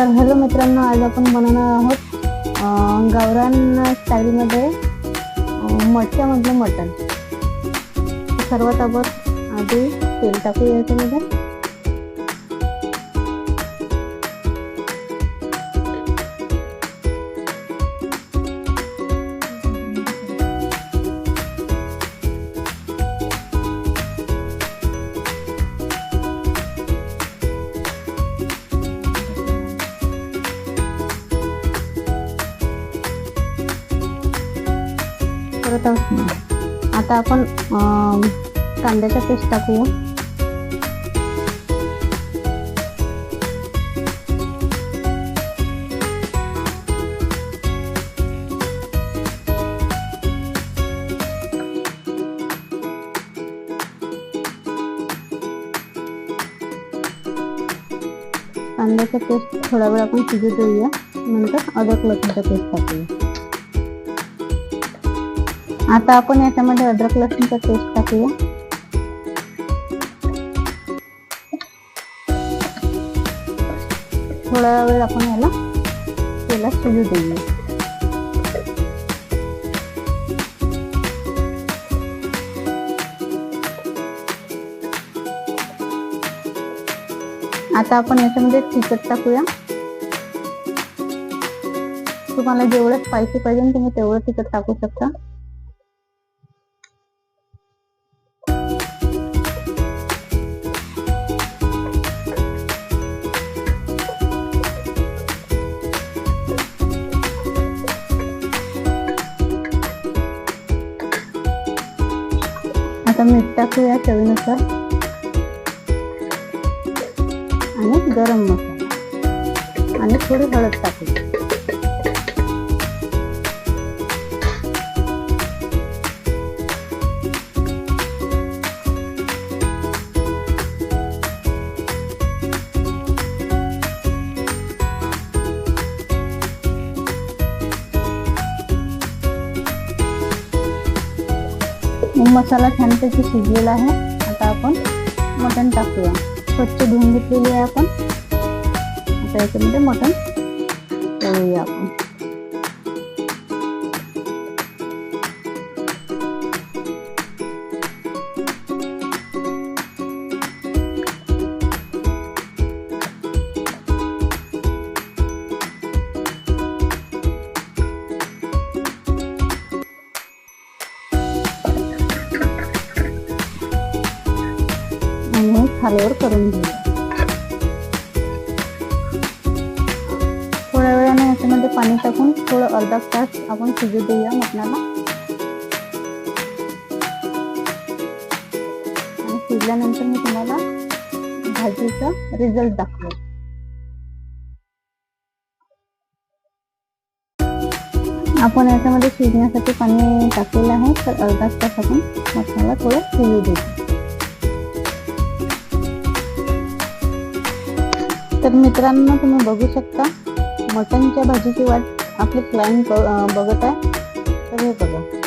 तर हॅलो मित्रांनो, आज आपण बनवणार आहोत गावरान स्टाईलमध्ये मटक्यामधलं मटण. सर्वात आपण आधी तेल टाकूया याच्यामध्ये. आता आपण कांद्याचा पेस्ट टाकूया. कांद्याचा पेस्ट थोडा वेळ आपण शिजू देऊया. नंतर अद्रक लसूणचा पेस्ट टाकूया. आता आपण याच्यामध्ये अद्रक लसूणचा पेस्ट टाकूया. थोडा वेळ आपण याला तेलात शिजू देऊया. आता आपण याच्यामध्ये तिखट टाकूया. तुम्हाला जेवढं स्पायसी पाहिजे तुम्ही तेवढं तिखट टाकू शकता. आता मीठ टाकूया चवीनुसार आणि गरम मसाला आणि थोडी हळद टाकूया. मसाला छानपैकी शिजलेला आहे. आता आपण मटण टाकूया. स्वच्छ धुवून घेतलेली आहे आपण. आता याच्यामध्ये मटण तळूया आपण. खालीवर करून घेऊया. थोड्या वेळाने याच्यामध्ये पाणी टाकून थोडं अर्धा तास आपण शिजू देऊया मटणाला. आणि शिजल्यानंतर मी तुम्हाला भाजीचा रिझल्ट दाखवेन. आपण याच्यामध्ये शिजण्यासाठी पाणी टाकलेलं आहे. तर अर्धा तास आपण मटणाला थोडं शिजू देऊ. तर मित्रांनो, तुम्ही बघू शकता मटणच्या भाजीची वाट आपले क्लायंट बघत आहे. तर हे बघा.